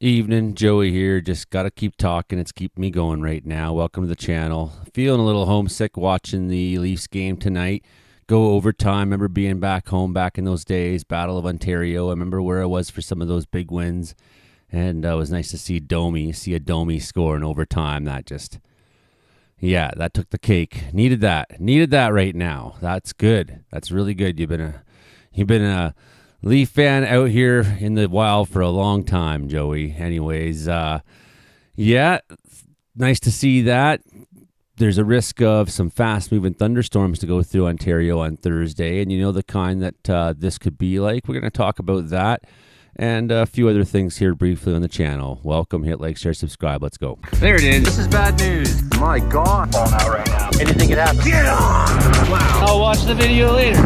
Evening, Joey here. Just got to keep talking. It's keeping me going right now. Welcome to the channel. Feeling a little homesick watching the Leafs game tonight. Go overtime. Remember being back home back in those days. Battle of Ontario. I remember where I was for some of those big wins. And it was nice to see a Domi score in overtime. That took the cake. Needed that right now. That's good. That's really good. You've been a Leaf fan out here in the wild for a long time, Joey. Anyways, nice to see that. There's a risk of some fast-moving thunderstorms to go through Ontario on Thursday, and you know the kind that this could be like. We're going to talk about that and a few other things here briefly on the channel. Welcome, hit like, share, subscribe. Let's go. There it is. This is bad news. My God. Falling out right now. Anything could happen. Get on! Wow. I'll watch the video later.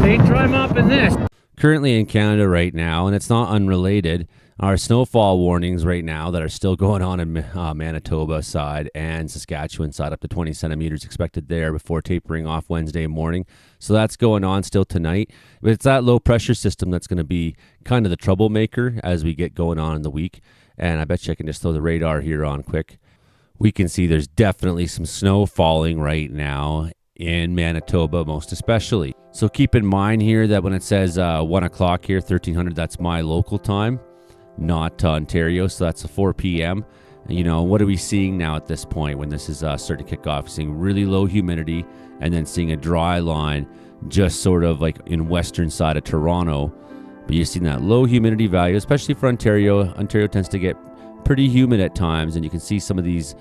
They try mopping this. Currently in Canada right now, and it's not unrelated, are snowfall warnings right now that are still going on in Manitoba side and Saskatchewan side, up to 20 centimeters expected there before tapering off Wednesday morning. So that's going on still tonight. But it's that low pressure system that's going to be kind of the troublemaker as we get going on in the week. And I bet you I can just throw the radar here on quick. We can see there's definitely some snow falling right now in Manitoba, most especially. So keep in mind here that when it says 1 o'clock here, 1300, that's my local time, not Ontario. So that's a 4 p.m. You know, what are we seeing now at this point when this is starting to kick off? Seeing really low humidity and then seeing a dry line just sort of like in western side of Toronto. But you're seeing that low humidity value, especially for Ontario. Ontario tends to get pretty humid at times, and you can see some of these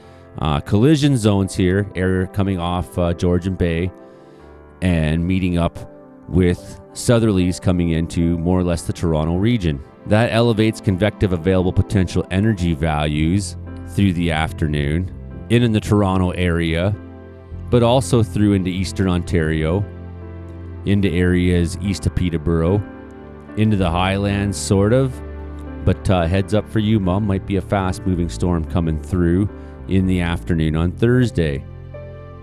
collision zones here, area coming off Georgian Bay and meeting up with southerlies coming into more or less the Toronto region. That elevates convective available potential energy values through the afternoon in the Toronto area, but also through into eastern Ontario, into areas east of Peterborough, into the highlands sort of. But heads up for you, Mom, might be a fast-moving storm coming through in the afternoon on Thursday.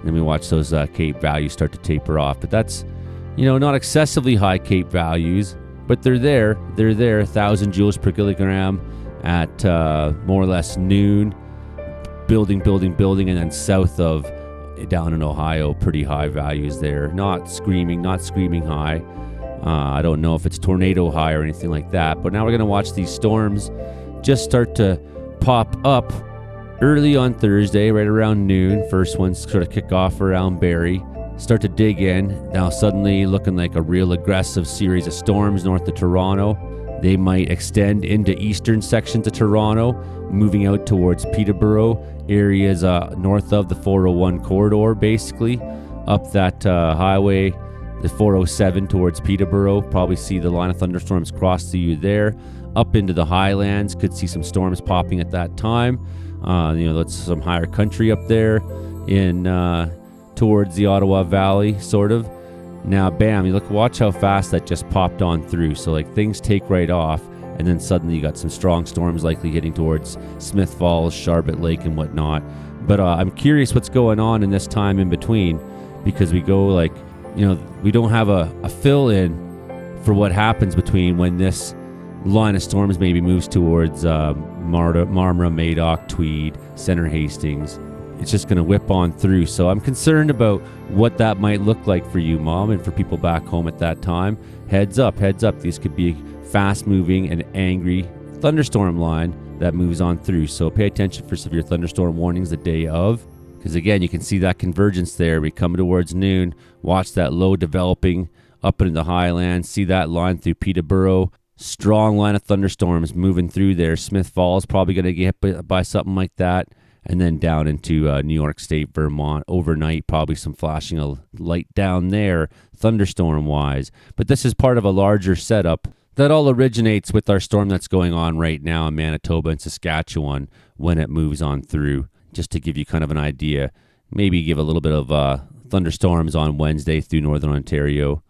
Then we watch those Cape values start to taper off. But that's, not excessively high Cape values, but they're there. They're there, 1,000 joules per kilogram at more or less noon, building, and then south of, down in Ohio, pretty high values there. Not screaming high. I don't know if it's tornado high or anything like that, but now we're going to watch these storms just start to pop up early on Thursday, right around noon. First ones sort of kick off around Barrie, start to dig in. Now suddenly looking like a real aggressive series of storms north of Toronto. They might extend into eastern sections of Toronto, moving out towards Peterborough, areas north of the 401 corridor, basically, up that highway, the 407 towards Peterborough. Probably see the line of thunderstorms cross to you there. Up into the highlands, could see some storms popping at that time. That's some higher country up there in towards the Ottawa Valley, sort of. Now, bam, watch how fast that just popped on through. So like things take right off, and then suddenly you got some strong storms likely hitting towards Smith Falls, Charlotte Lake, and whatnot. But I'm curious what's going on in this time in between, because we go we don't have a fill-in for what happens between when this line of storms maybe moves towards Marmora, Madoc, Tweed, Center Hastings. It's just going to whip on through. So I'm concerned about what that might look like for you, Mom, and for people back home at that time. Heads up. These could be fast-moving and angry thunderstorm line that moves on through. So pay attention for severe thunderstorm warnings the day of. Because again, you can see that convergence there. We come towards noon, watch that low developing up into the highlands, see that line through Peterborough. Strong line of thunderstorms moving through there. Smith Falls probably going to get hit by something like that. And then down into New York State, Vermont, overnight, probably some flashing of light down there, thunderstorm-wise. But this is part of a larger setup that all originates with our storm that's going on right now in Manitoba and Saskatchewan when it moves on through. Just to give you kind of an idea, maybe give a little bit of thunderstorms on Wednesday through northern Ontario.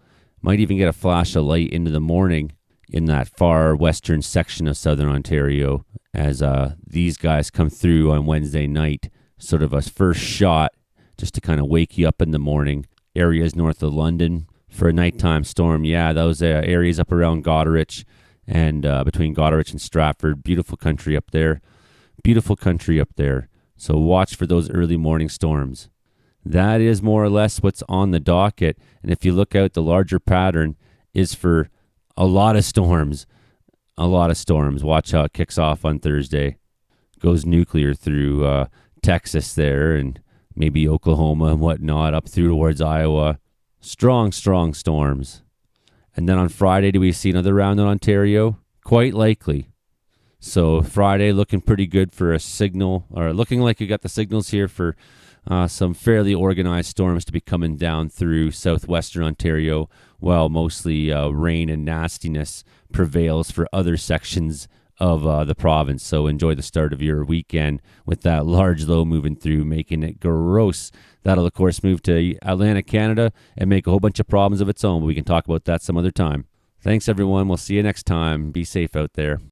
Might even get a flash of light into the morning in that far western section of southern Ontario as these guys come through on Wednesday night. Sort of a first shot just to kind of wake you up in the morning. Areas north of London for a nighttime storm. Yeah, those areas up around Goderich and between Goderich and Stratford. Beautiful country up there. Beautiful country up there. So watch for those early morning storms. That is more or less what's on the docket. And if you look out, the larger pattern is for a lot of storms. A lot of storms. Watch how it kicks off on Thursday. Goes nuclear through Texas there and maybe Oklahoma and whatnot, up through towards Iowa. Strong, strong storms. And then on Friday, do we see another round in Ontario? Quite likely. So Friday looking pretty good for a signal, or looking like you got the signals here for some fairly organized storms to be coming down through southwestern Ontario, while mostly rain and nastiness prevails for other sections of the province. So enjoy the start of your weekend with that large low moving through, making it gross. That'll, of course, move to Atlantic Canada and make a whole bunch of problems of its own. But we can talk about that some other time. Thanks, everyone. We'll see you next time. Be safe out there.